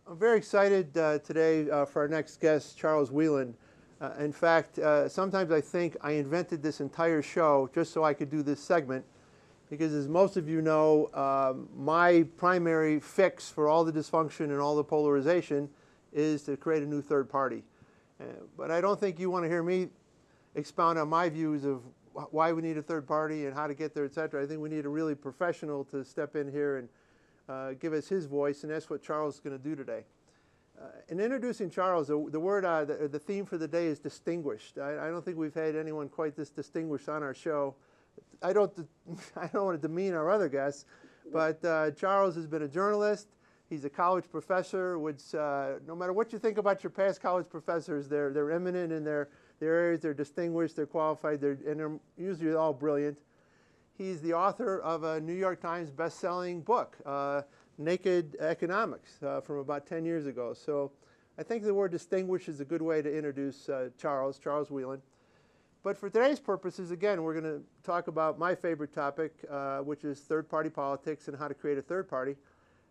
I'm very excited today for our next guest, Charles Wheelan. In fact, sometimes I think I invented this entire show just so I could do this segment, because as most of you know, my primary fix for all the dysfunction and all the polarization is to create a new third party. But I don't think you want to hear me expound on my views of why we need a third party and how to get there, et cetera. I think we need a really professional to step in here and give us his voice, and that's what Charles is going to do today. In introducing Charles, the theme for the day is distinguished. I don't think we've had anyone quite this distinguished on our show. I don't want to demean our other guests, but Charles has been a journalist. He's a college professor, which no matter what you think about your past college professors, they're eminent in their areas. They're distinguished. They're qualified. And they're usually all brilliant. He's the author of a New York Times best-selling book, Naked Economics, from about 10 years ago. So I think the word distinguished is a good way to introduce Charles Wheelan. But for today's purposes, again, we're going to talk about my favorite topic, which is third-party politics and how to create a third party.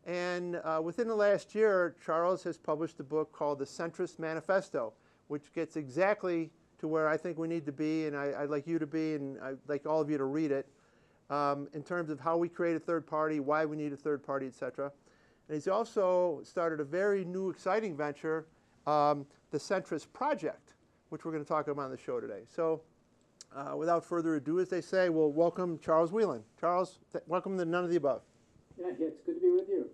And within the last year, Charles has published a book called The Centrist Manifesto, which gets exactly to where I think we need to be, and I'd like you to be, and I'd like all of you to read it. In terms of how we create a third party, why we need a third party, et cetera. And he's also started a very new, exciting venture, the Centrist Project, which we're going to talk about on the show today. So without further ado, as they say, we'll welcome Charles Wheelan. Charles, welcome to None of the Above. Yeah, it's good to be with you.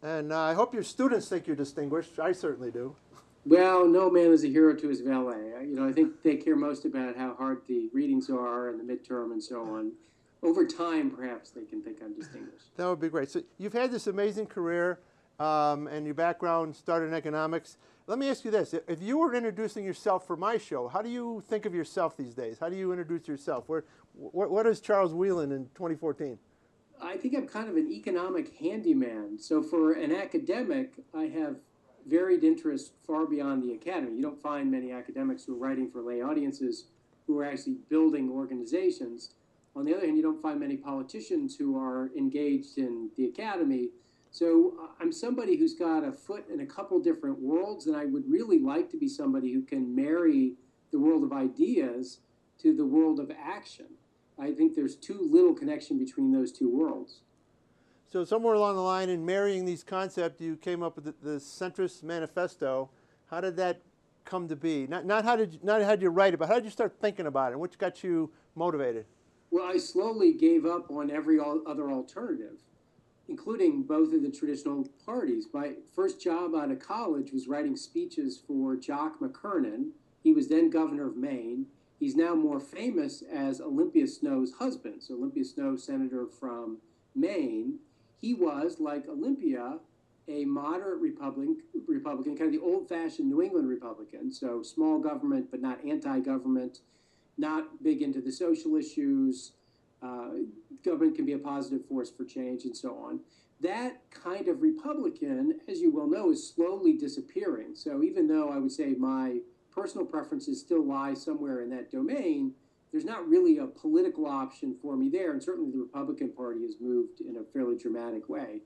And I hope your students think you're distinguished. I certainly do. Well, no man is a hero to his valet. I think they care most about how hard the readings are and the midterm and so on. Over time, perhaps they can think I'm distinguished. That would be great. So you've had this amazing career, and your background started in economics. Let me ask you this. If you were introducing yourself for my show, how do you think of yourself these days? How do you introduce yourself? What is Charles Wheelan in 2014? I think I'm kind of an economic handyman. So for an academic, I have varied interests far beyond the academy. You don't find many academics who are writing for lay audiences who are actually building organizations. On the other hand, you don't find many politicians who are engaged in the academy. So I'm somebody who's got a foot in a couple different worlds, and I would really like to be somebody who can marry the world of ideas to the world of action. I think there's too little connection between those two worlds. So somewhere along the line in marrying these concepts, you came up with the Centrist Manifesto. How did that come to be? Not how did you write it, but how did you start thinking about it? And what got you motivated? Well, I slowly gave up on every other alternative, including both of the traditional parties. My first job out of college was writing speeches for Jock McKernan. He was then governor of Maine. He's now more famous as Olympia Snow's husband. So Olympia Snow, senator from Maine. He was, like Olympia, a moderate Republican, kind of the old-fashioned New England Republican. So small government, but not anti-government. Not big into the social issues, government can be a positive force for change, and so on. That kind of Republican, as you well know, is slowly disappearing. So even though I would say my personal preferences still lie somewhere in that domain, there's not really a political option for me there, and certainly the Republican Party has moved in a fairly dramatic way.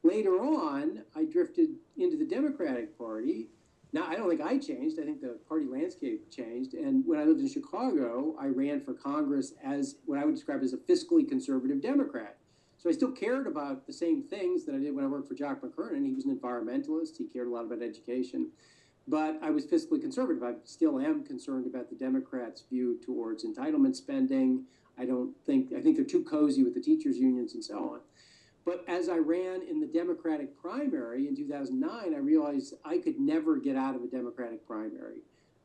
Later on, I drifted into the Democratic Party. Now, I don't think I changed. I think the party landscape changed. And when I lived in Chicago, I ran for Congress as what I would describe as a fiscally conservative Democrat. So I still cared about the same things that I did when I worked for Jock McKernan. He was an environmentalist. He cared a lot about education. But I was fiscally conservative. I still am concerned about the Democrats' view towards entitlement spending. I think they're too cozy with the teachers' unions and so on. But as I ran in the Democratic primary in 2009, I realized I could never get out of a Democratic primary.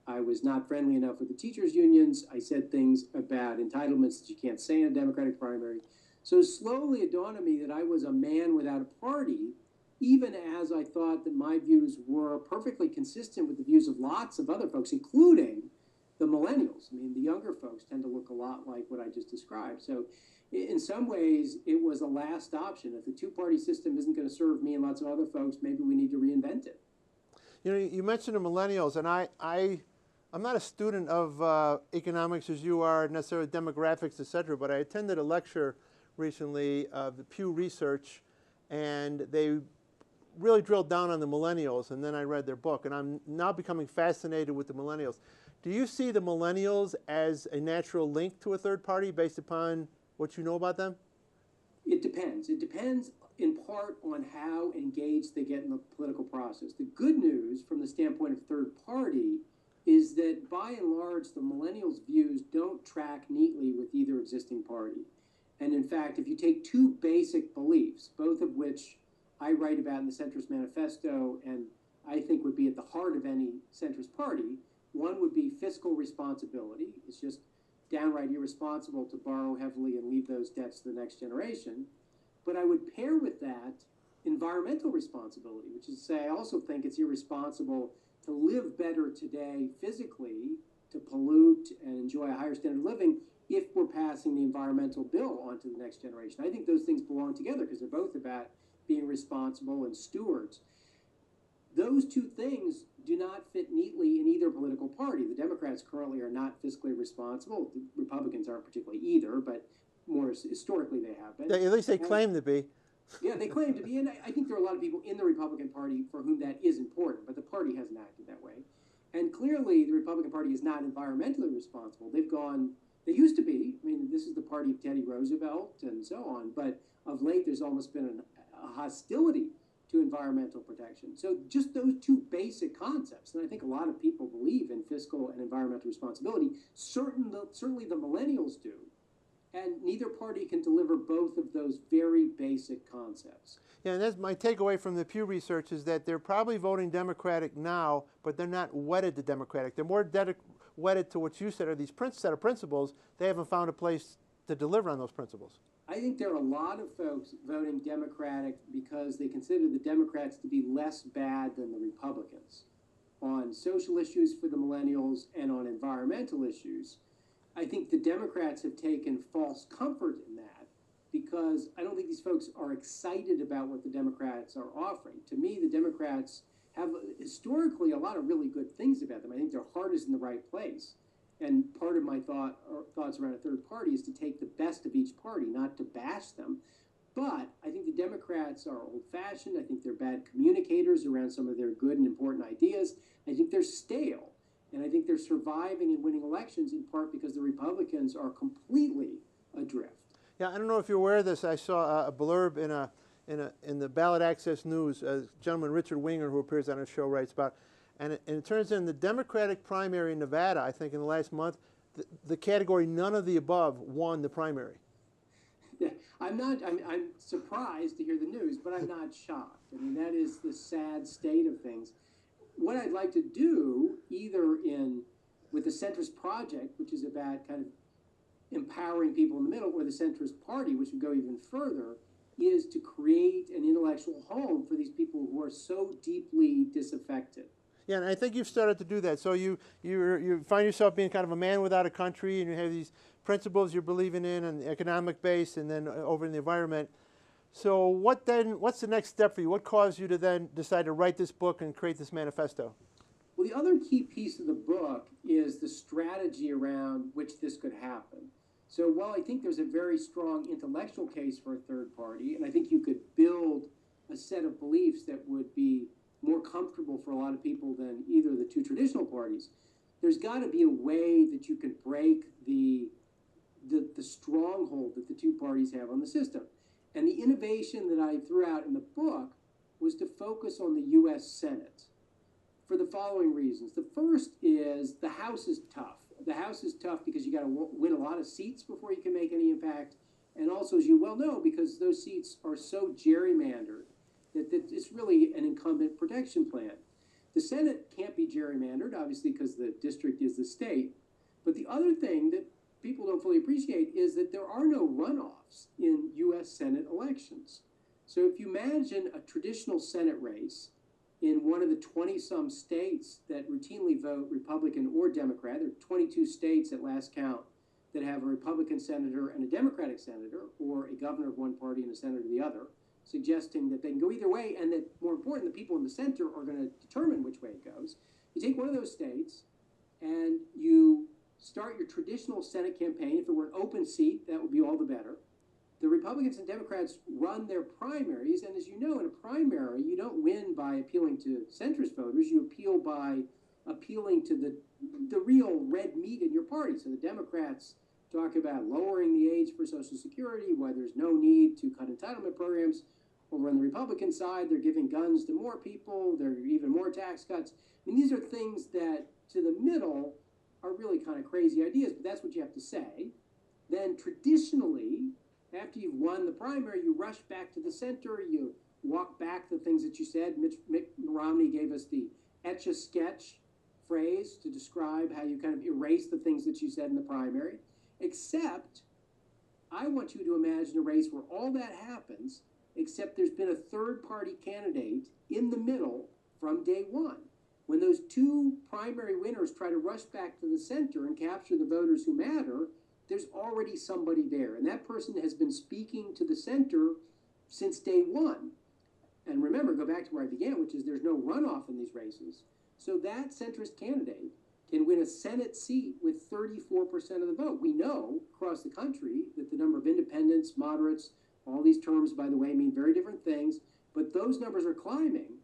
I was not friendly enough with the teachers' unions. I said things about entitlements that you can't say in a Democratic primary. So slowly it dawned on me that I was a man without a party, even as I thought that my views were perfectly consistent with the views of lots of other folks, including the millennials. I mean, the younger folks tend to look a lot like what I just described. So in some ways, it was a last option. If the two-party system isn't going to serve me and lots of other folks, maybe we need to reinvent it. You know, you mentioned the millennials, and I'm not a student of economics as you are, necessarily demographics, et cetera, but I attended a lecture recently of the Pew Research, and they really drilled down on the millennials, and then I read their book, and I'm now becoming fascinated with the millennials. Do you see the millennials as a natural link to a third party based upon what you know about them? It depends. It depends in part on how engaged they get in the political process. The good news from the standpoint of third party is that by and large, the millennials' views don't track neatly with either existing party. And in fact, if you take two basic beliefs, both of which I write about in the Centrist Manifesto and I think would be at the heart of any centrist party, one would be fiscal responsibility. It's just downright irresponsible to borrow heavily and leave those debts to the next generation. But I would pair with that environmental responsibility, which is to say, I also think it's irresponsible to live better today physically, to pollute and enjoy a higher standard of living if we're passing the environmental bill on to the next generation. I think those things belong together because they're both about being responsible and stewards. Those two things do not fit neatly in either political party. The Democrats currently are not fiscally responsible. The Republicans aren't particularly either, but more historically they have been. At least they claim to be. Yeah, they claim to be, and I think there are a lot of people in the Republican Party for whom that is important, but the party hasn't acted that way. And clearly, the Republican Party is not environmentally responsible. They used to be. I mean, this is the party of Teddy Roosevelt and so on, but of late there's almost been a hostility to environmental protection. So just those two basic concepts, and I think a lot of people believe in fiscal and environmental responsibility, certainly the millennials do, and neither party can deliver both of those very basic concepts. Yeah, and that's my takeaway from the Pew Research is that they're probably voting Democratic now, but they're not wedded to Democratic. They're more wedded to what you said are these set of principles. They haven't found a place to deliver on those principles. I think there are a lot of folks voting Democratic because they consider the Democrats to be less bad than the Republicans on social issues for the millennials and on environmental issues. I think the Democrats have taken false comfort in that because I don't think these folks are excited about what the Democrats are offering. To me, the Democrats have historically a lot of really good things about them. I think their heart is in the right place. And part of my thoughts around a third party is to take the best of each party, not to bash them. But I think the Democrats are old-fashioned. I think they're bad communicators around some of their good and important ideas. I think they're stale. And I think they're surviving and winning elections in part because the Republicans are completely adrift. Yeah, I don't know if you're aware of this. I saw a blurb in the Ballot Access News. A gentleman, Richard Winger, who appears on our show, writes about. And it turns in the Democratic primary in Nevada, I think in the last month, the category none of the above won the primary. Yeah, I'm surprised to hear the news, but I'm not shocked. I mean, that is the sad state of things. What I'd like to do, either with the Centrist Project, which is about kind of empowering people in the middle, or the Centrist Party, which would go even further, is to create an intellectual home for these people who are so deeply disaffected. Yeah, and I think you've started to do that. So you find yourself being kind of a man without a country, and you have these principles you're believing in on the economic base and then over in the environment. So what's the next step for you? What caused you to then decide to write this book and create this manifesto? Well, the other key piece of the book is the strategy around which this could happen. So while I think there's a very strong intellectual case for a third party, and I think you could build a set of beliefs that would be more comfortable for a lot of people than either of the two traditional parties, there's got to be a way that you can break the stronghold that the two parties have on the system. And the innovation that I threw out in the book was to focus on the U.S. Senate for the following reasons. The first is the House is tough. The House is tough because you got to win a lot of seats before you can make any impact. And also, as you well know, because those seats are so gerrymandered that it's really an incumbent protection plan. The Senate can't be gerrymandered, obviously, because the district is the state. But the other thing that people don't fully appreciate is that there are no runoffs in U.S. Senate elections. So if you imagine a traditional Senate race in one of the 20-some states that routinely vote Republican or Democrat, there are 22 states at last count that have a Republican senator and a Democratic senator, or a governor of one party and a senator of the other, suggesting that they can go either way, and that, more important, the people in the center are going to determine which way it goes. You take one of those states, and you start your traditional Senate campaign. If it were an open seat, that would be all the better. The Republicans and Democrats run their primaries, and as you know, in a primary, you don't win by appealing to centrist voters. You appeal by appealing to the real red meat in your party. So the Democrats talk about lowering the age for Social Security, why there's no need to cut entitlement programs. Over on the Republican side, they're giving guns to more people. There are even more tax cuts. I mean, these are things that, to the middle, are really kind of crazy ideas, but that's what you have to say. Then traditionally, after you've won the primary, you rush back to the center, you walk back the things that you said. Mitt Romney gave us the etch-a-sketch phrase to describe how you kind of erase the things that you said in the primary. Except, I want you to imagine a race where all that happens, except there's been a third-party candidate in the middle from day one. When those two primary winners try to rush back to the center and capture the voters who matter, there's already somebody there. And that person has been speaking to the center since day one. And remember, go back to where I began, which is there's no runoff in these races. So that centrist candidate can win a Senate seat with 34% of the vote. We know across the country that the number of independents, moderates, all these terms, by the way, mean very different things, but those numbers are climbing.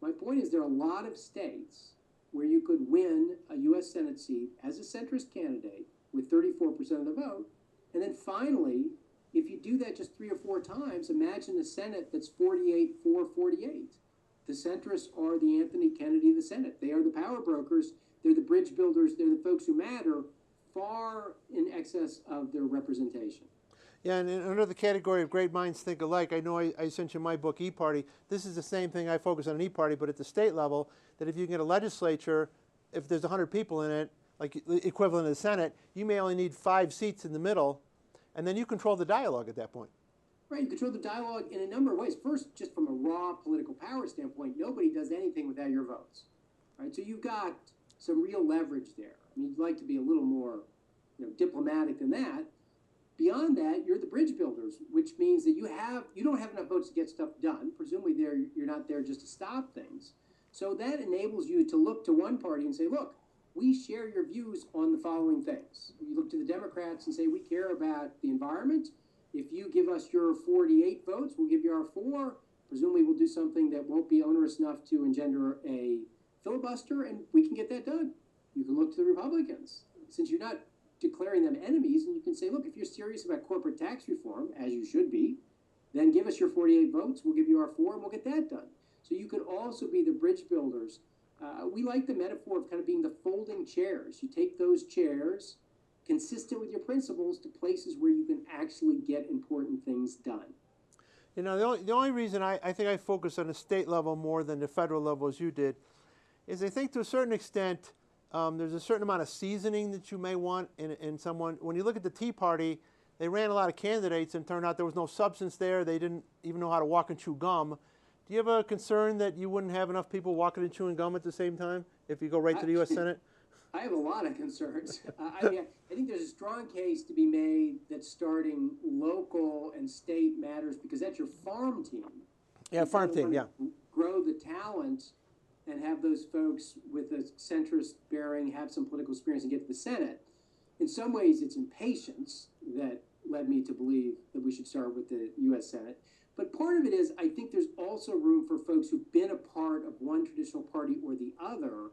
My point is there are a lot of states where you could win a U.S. Senate seat as a centrist candidate with 34% of the vote. And then finally, if you do that just 3 or 4 times, imagine a Senate that's 48-4-48. The centrists are the Anthony Kennedy of the Senate. They are the power brokers. They're the bridge builders. They're the folks who matter far in excess of their representation. Yeah, and under the category of great minds think alike, I know I sent you my book, E-Party. This is the same thing. I focus on E-Party, but at the state level, that if you can get a legislature, if there's 100 people in it, like the equivalent of the Senate, you may only need 5 seats in the middle, and then you control the dialogue at that point. Right, you control the dialogue in a number of ways. First, just from a raw political power standpoint, nobody does anything without your votes. Right, so you've got some real leverage there. I mean, you'd like to be a little more, diplomatic than that. Beyond that, you're the bridge builders, which means that you don't have enough votes to get stuff done. Presumably, you're not there just to stop things. So that enables you to look to one party and say, look, we share your views on the following things. You look to the Democrats and say, we care about the environment. If you give us your 48 votes, we'll give you our 4. Presumably, we'll do something that won't be onerous enough to engender a filibuster, and we can get that done. You can look to the Republicans. Since you're not declaring them enemies, and you can say, look, if you're serious about corporate tax reform, as you should be, then give us your 48 votes, we'll give you our 4, and we'll get that done. So you could also be the bridge builders. We like the metaphor of kind of being the folding chairs. You take those chairs, consistent with your principles, to places where you can actually get important things done. The only reason I think I focus on the state level more than the federal level as you did is I think to a certain extent there's a certain amount of seasoning that you may want in someone. When you look at the Tea Party, they ran a lot of candidates and turned out there was no substance there. They didn't even know how to walk and chew gum. Do you have a concern that you wouldn't have enough people walking and chewing gum at the same time if you go right to the U.S. Senate? I have a lot of concerns. I think there's a strong case to be made that starting local and state matters because that's your farm team. Yeah, farm team, yeah. Grow the talent and have those folks with a centrist bearing have some political experience and get to the Senate. In some ways, it's impatience that led me to believe that we should start with the U.S. Senate. But part of it is I think there's also room for folks who've been a part of one traditional party or the other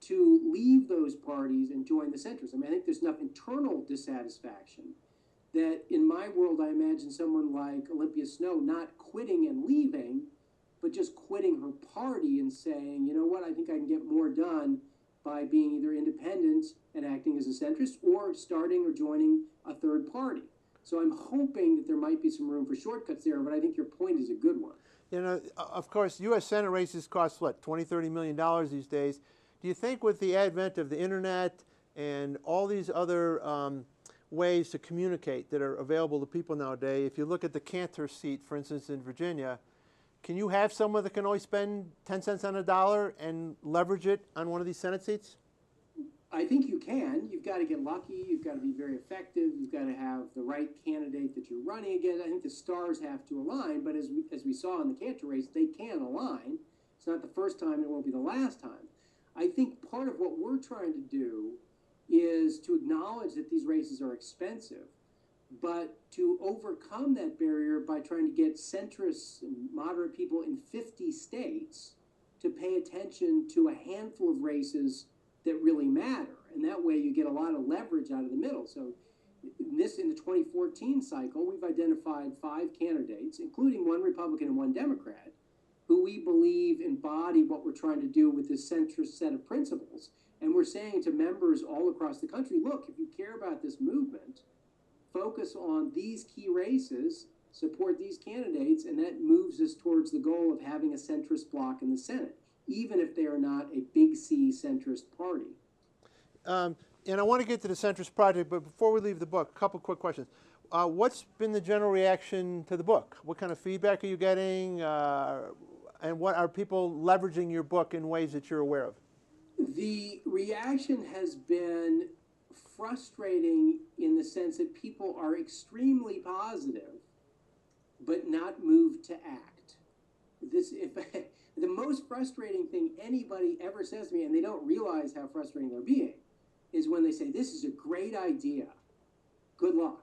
to leave those parties and join the centrists. I mean, I think there's enough internal dissatisfaction that in my world, I imagine someone like Olympia Snowe not quitting and leaving, but just quitting her party and saying, you know what, I think I can get more done by being either independent and acting as a centrist or starting or joining a third party. So I'm hoping that there might be some room for shortcuts there, but I think your point is a good one. Of course, U.S. Senate races cost, what, $20-30 million these days. Do you think with the advent of the internet and all these other ways to communicate that are available to people nowadays, if you look at the Cantor seat, for instance, in Virginia, can you have someone that can only spend 10 cents on a dollar and leverage it on one of these Senate seats? I think you can. You've got to get lucky. You've got to be very effective. You've got to have the right candidate that you're running against. I think the stars have to align, but as we saw in the Cantor race, they can align. It's not the first time, it won't be the last time. I think part of what we're trying to do is to acknowledge that these races are expensive, but to overcome that barrier by trying to get centrists and moderate people in 50 states to pay attention to a handful of races that really matter. And that way you get a lot of leverage out of the middle. So in the 2014 cycle, we've identified 5 candidates, including 1 Republican and 1 Democrat, who we believe embody what we're trying to do with this centrist set of principles. And we're saying to members all across the country, look, if you care about this movement, focus on these key races, support these candidates, and that moves us towards the goal of having a centrist bloc in the Senate, even if they are not a big C centrist party. And I want to get to the centrist project, but before we leave the book, a couple quick questions. What's been the general reaction to the book? What kind of feedback are you getting? And what are people leveraging your book in ways that you're aware of? The reaction has been frustrating in the sense that people are extremely positive, but not moved to act. The most frustrating thing anybody ever says to me, and they don't realize how frustrating they're being, is when they say, this is a great idea, good luck.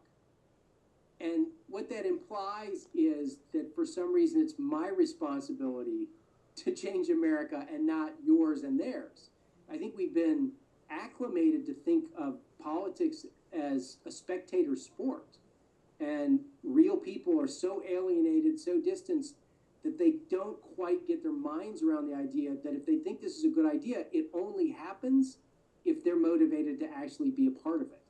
And what that implies is that for some reason it's my responsibility to change America and not yours and theirs. I think we've been acclimated to think of politics as a spectator sport. And real people are so alienated, so distanced, that they don't quite get their minds around the idea that if they think this is a good idea, it only happens if they're motivated to actually be a part of it.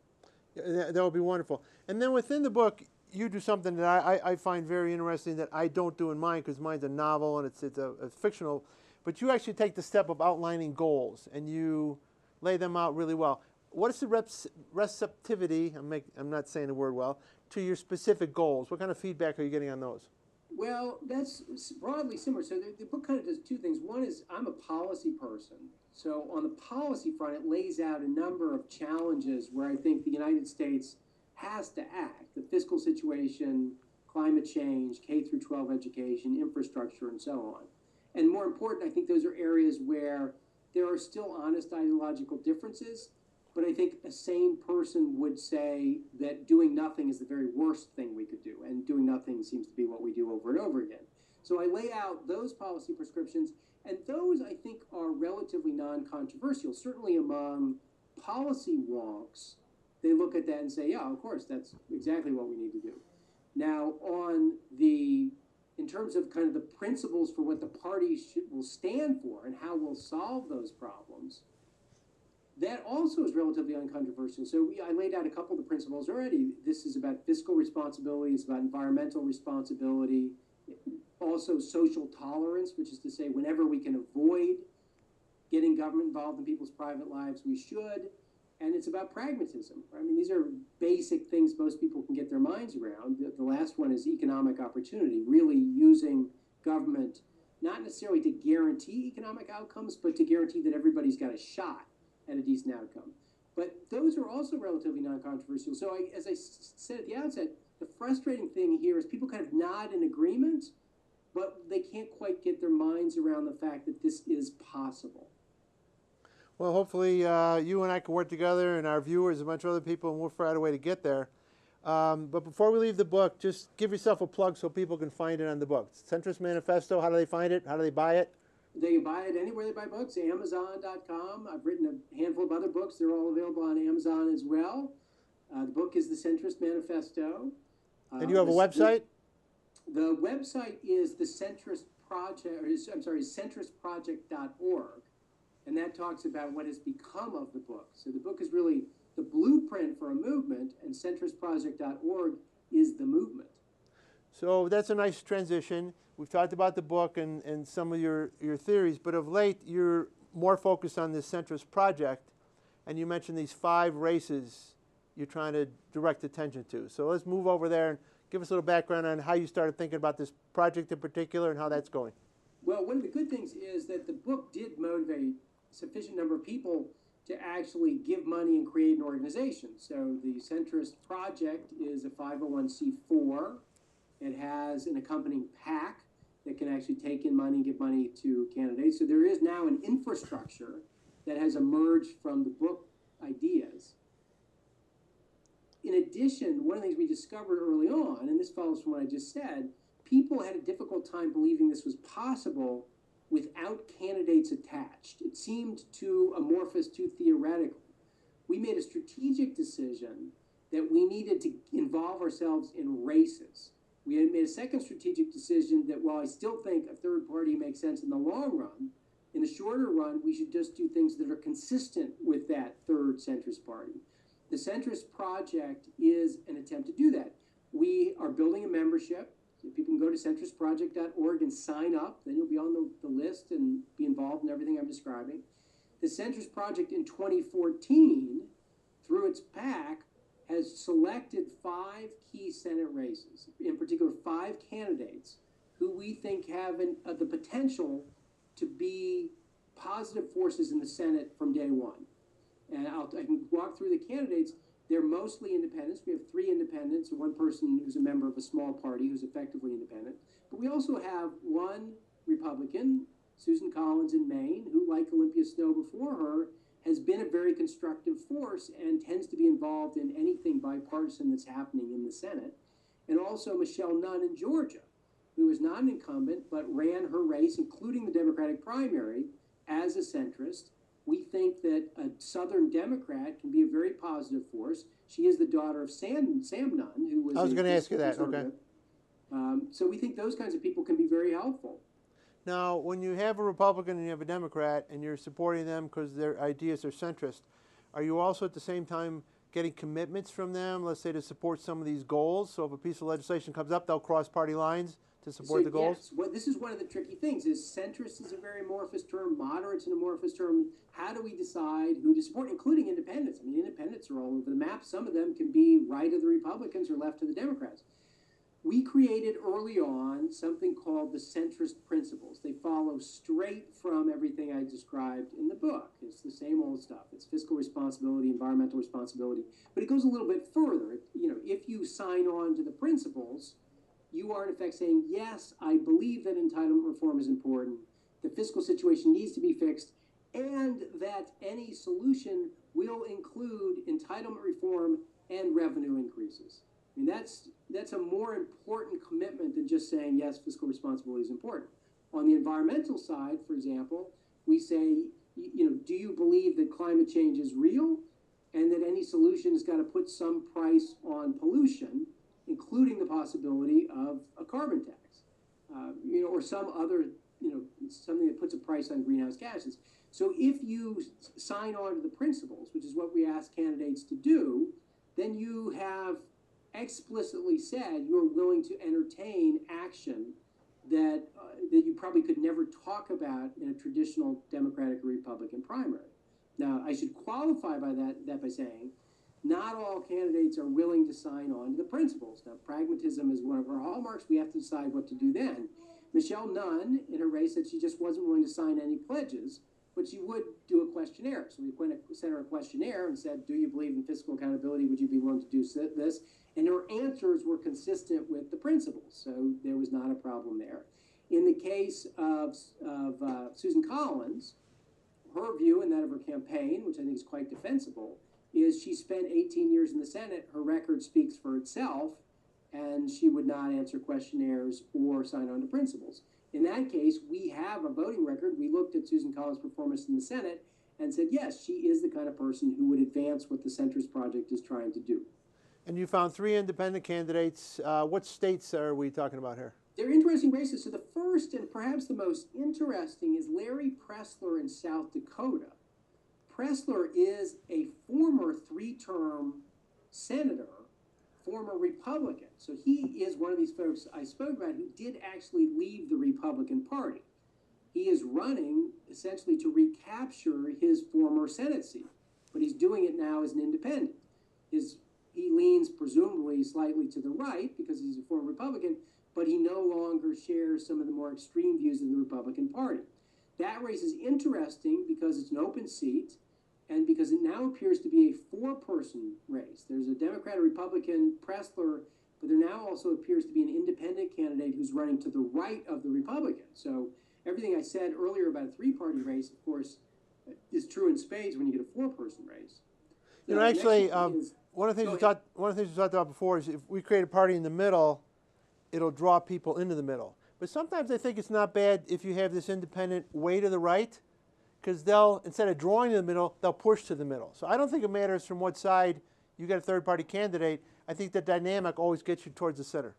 Yeah, that would be wonderful. And then within the book, you do something that I find very interesting that I don't do in mine, because mine's a novel and it's a fictional, but you actually take the step of outlining goals and you lay them out really well. What is the receptivity, I'm not saying the word well, to your specific goals? What kind of feedback are you getting on those? Well, that's broadly similar. So the book kind of does 2 things. One is I'm a policy person. So on the policy front, it lays out a number of challenges where I think the United States has to act. The fiscal situation, climate change, K through 12 education, infrastructure, and so on. And more important, I think those are areas where there are still honest ideological differences, but I think a sane person would say that doing nothing is the very worst thing we could do, and doing nothing seems to be what we do over and over again. So I lay out those policy prescriptions, and those I think are relatively non-controversial. Certainly among policy wonks, they look at that and say, yeah, of course, that's exactly what we need to do. Now, in terms of kind of the principles for what the party will stand for and how we'll solve those problems, that also is relatively uncontroversial. So I laid out a couple of the principles already. This is about fiscal responsibility. It's about environmental responsibility. Also social tolerance, which is to say whenever we can avoid getting government involved in people's private lives, we should. And it's about pragmatism. I mean, these are basic things most people can get their minds around. The last one is economic opportunity, really using government not necessarily to guarantee economic outcomes, but to guarantee that everybody's got a shot at a decent outcome. But those are also relatively non-controversial. So as I said at the outset, the frustrating thing here is people kind of nod in agreement, but they can't quite get their minds around the fact that this is possible. Well, hopefully you and I can work together, and our viewers, a bunch of other people, and we'll figure out a way to get there. But before we leave the book, just give yourself a plug so people can find it on the book. Centrist Manifesto, how do they find it? How do they buy it? They can buy it anywhere they buy books, Amazon.com. I've written a handful of other books. They're all available on Amazon as well. The book is The Centrist Manifesto. And you have a website? The website is centristproject.org. And that talks about what has become of the book. So the book is really the blueprint for a movement, and centristproject.org is the movement. So that's a nice transition. We've talked about the book and some of your theories, but of late you're more focused on this centrist project, and you mentioned these 5 races you're trying to direct attention to. So let's move over there and give us a little background on how you started thinking about this project in particular and how that's going. Well, one of the good things is that the book did motivate a sufficient number of people to actually give money and create an organization. So the Centrist Project is a 501c4. It has an accompanying PAC that can actually take in money and give money to candidates. So there is now an infrastructure that has emerged from the book ideas. in addition, one of the things we discovered early on, and this follows from what I just said, people had a difficult time believing this was possible without candidates attached. It seemed too amorphous, too theoretical. We made a strategic decision that we needed to involve ourselves in races. We had made a second strategic decision that while I still think a third party makes sense in the long run, in the shorter run, we should just do things that are consistent with that third centrist party. The centrist project is an attempt to do that. We are building a membership. People can go to centristproject.org and sign up. Then you'll be on the list and be involved in everything I'm describing. The centrist project in 2014, through its PAC, has selected 5 key Senate races, in particular 5 candidates who we think have the potential to be positive forces in the Senate from day one. And I can walk through the candidates. They're mostly independents. We have 3 independents and 1 person who's a member of a small party who's effectively independent. But we also have 1 Republican, Susan Collins in Maine, who, like Olympia Snowe before her, has been a very constructive force and tends to be involved in anything bipartisan that's happening in the Senate. And also Michelle Nunn in Georgia, who is not an incumbent but ran her race, including the Democratic primary, as a centrist. We think that a Southern Democrat can be a very positive force. She is the daughter of Sam Nunn, who was. I was going to ask you that. Okay. So we think those kinds of people can be very helpful. Now, when you have a Republican and you have a Democrat and you're supporting them because their ideas are centrist, are you also at the same time getting commitments from them, let's say, to support some of these goals? So if a piece of legislation comes up, they'll cross party lines to support the goals? Yes, this is one of the tricky things, is centrist is a very amorphous term, moderate's an amorphous term. How do we decide who to support, including independents? I mean, independents are all over the map. Some of them can be right of the Republicans or left of the Democrats. We created early on something called the centrist principles. They follow straight from everything I described in the book. It's the same old stuff. It's fiscal responsibility, environmental responsibility, but it goes a little bit further. If you sign on to the principles, you are in effect saying, yes, I believe that entitlement reform is important, the fiscal situation needs to be fixed, and that any solution will include entitlement reform and revenue increases. I mean, that's a more important commitment than just saying, yes, fiscal responsibility is important. On the environmental side, for example, we say, do you believe that climate change is real and that any solution has got to put some price on pollution, including the possibility of a carbon tax, or some other, something that puts a price on greenhouse gases. So if you sign on to the principles, which is what we ask candidates to do, then you have explicitly said you're willing to entertain action that you probably could never talk about in a traditional Democratic or Republican primary. Now, I should qualify that by saying not all candidates are willing to sign on to the principles. Now, pragmatism is one of our hallmarks. We have to decide what to do then. Michelle Nunn, in her race, said she just wasn't willing to sign any pledges, but she would do a questionnaire. So we sent her a questionnaire and said, do you believe in fiscal accountability? Would you be willing to do this? And her answers were consistent with the principles, so there was not a problem there. In the case of Susan Collins, her view and that of her campaign, which I think is quite defensible, is she spent 18 years in the Senate. Her record speaks for itself, and she would not answer questionnaires or sign on to principles. In that case, we have a voting record. We looked at Susan Collins' performance in the Senate and said, yes, she is the kind of person who would advance what the centrist project is trying to do. And you found 3 independent candidates. What states are we talking about here? They're interesting races. So the first and perhaps the most interesting is Larry Pressler in South Dakota. Pressler is a former 3-term senator, former Republican. So he is one of these folks I spoke about who did actually leave the Republican Party. He is running essentially to recapture his former Senate seat, but he's doing it now as an independent. He leans presumably slightly to the right because he's a former Republican, but he no longer shares some of the more extreme views of the Republican Party. That race is interesting because it's an open seat and because it now appears to be a 4-person race. There's a Democrat, a Republican, Pressler, but there now also appears to be an independent candidate who's running to the right of the Republican. So everything I said earlier about a 3-party race, of course, is true in spades when you get a 4-person race. You know, the actually, next one is, one of the things go we ahead. talked about before is if we create a party in the middle, it'll draw people into the middle. But sometimes I think it's not bad if you have this independent way to the right, because they'll, instead of drawing to the middle, they'll push to the middle. So I don't think it matters from what side you got a third-party candidate. I think the dynamic always gets you towards the center.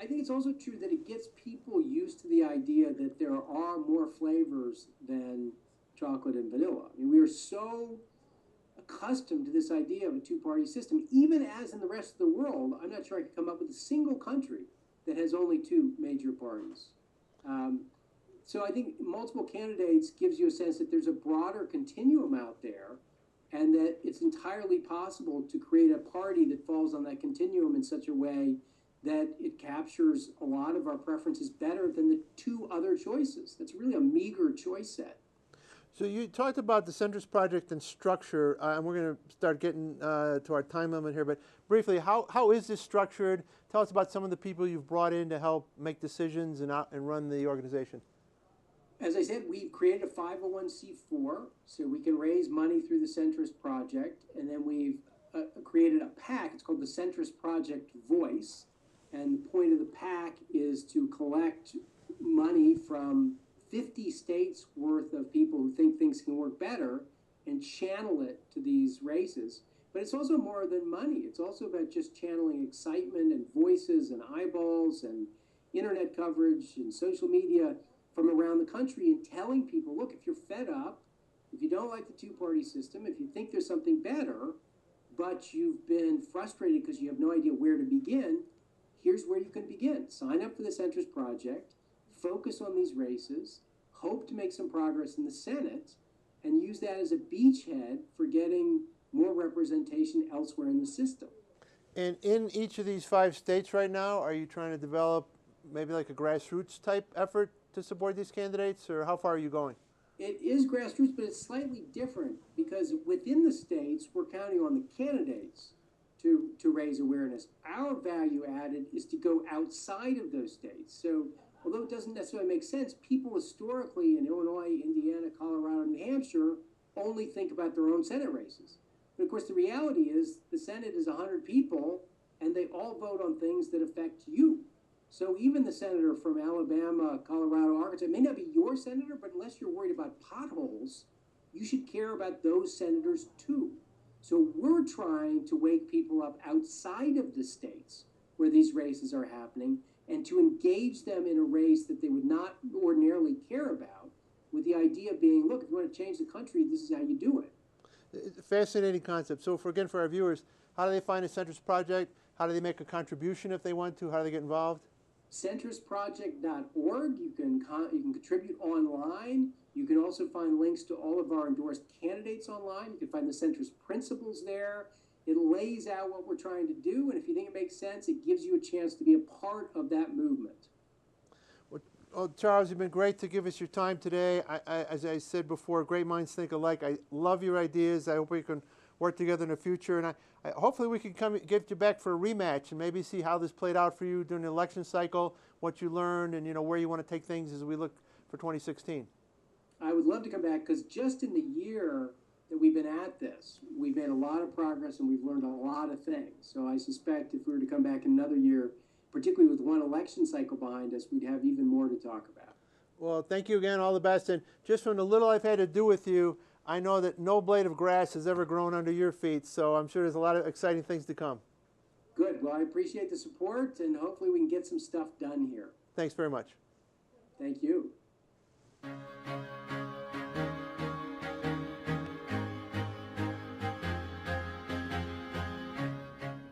I think it's also true that it gets people used to the idea that there are more flavors than chocolate and vanilla. I mean, we are so accustomed to this idea of a two-party system, even as in the rest of the world. I'm not sure I could come up with a single country that has only two major parties. So I think multiple candidates gives you a sense that there's a broader continuum out there, and that it's entirely possible to create a party that falls on that continuum in such a way that it captures a lot of our preferences better than the two other choices. That's really a meager choice set. So you talked about the centrist project and structure, and we're going to start getting to our time limit here, but briefly, how is this structured? Tell us about some of the people you've brought in to help make decisions and run the organization. As I said, we've created a 501c4, so we can raise money through the centrist project, and then we've created a PAC. It's called the Centrist Project Voice, and the point of the PAC is to collect money from 50 states worth of people who think things can work better and channel it to these races. But it's also more than money. It's also about just channeling excitement and voices and eyeballs and internet coverage and social media from around the country, and telling people, look, if you're fed up, if you don't like the two-party system, if you think there's something better, but you've been frustrated because you have no idea where to begin, here's where you can begin. Sign up for the Centrist Project, focus on these races, hope to make some progress in the Senate, and use that as a beachhead for getting more representation elsewhere in the system. And in each of these 5 states right now, are you trying to develop maybe like a grassroots type effort to support these candidates, or how far are you going? It is grassroots, but it's slightly different because within the states, we're counting on the candidates to raise awareness. Our value added is to go outside of those states. So although it doesn't necessarily make sense, people historically in Illinois, Indiana, Colorado, and New Hampshire only think about their own Senate races. But of course, the reality is the Senate is 100 people, and they all vote on things that affect you. So even the senator from Alabama, Colorado, Arkansas, it may not be your senator, but unless you're worried about potholes, you should care about those senators too. So we're trying to wake people up outside of the states where these races are happening and to engage them in a race that they would not ordinarily care about, with the idea being, look, if you want to change the country, this is how you do it. It's a fascinating concept. So for our viewers, how do they find a centrist project? How do they make a contribution if they want to? How do they get involved? Centristproject.org. You can contribute online. You can also find links to all of our endorsed candidates online. You can find the centrist principles there. It lays out what we're trying to do, and if you think it makes sense, it gives you a chance to be a part of that movement. Well, Charles, you've been great to give us your time today. As I said before, great minds think alike. I love your ideas. I hope we can work together in the future, and hopefully we can get you back for a rematch and maybe see how this played out for you during the election cycle, what you learned, and where you want to take things as we look for 2016. I would love to come back, because just in the year that we've been at this, we've made a lot of progress and we've learned a lot of things. So I suspect if we were to come back in another year, particularly with one election cycle behind us, we'd have even more to talk about. Well, thank you again. All the best. And just from the little I've had to do with you, I know that no blade of grass has ever grown under your feet, so I'm sure there's a lot of exciting things to come. Good. Well, I appreciate the support, and hopefully we can get some stuff done here. Thanks very much. Thank you.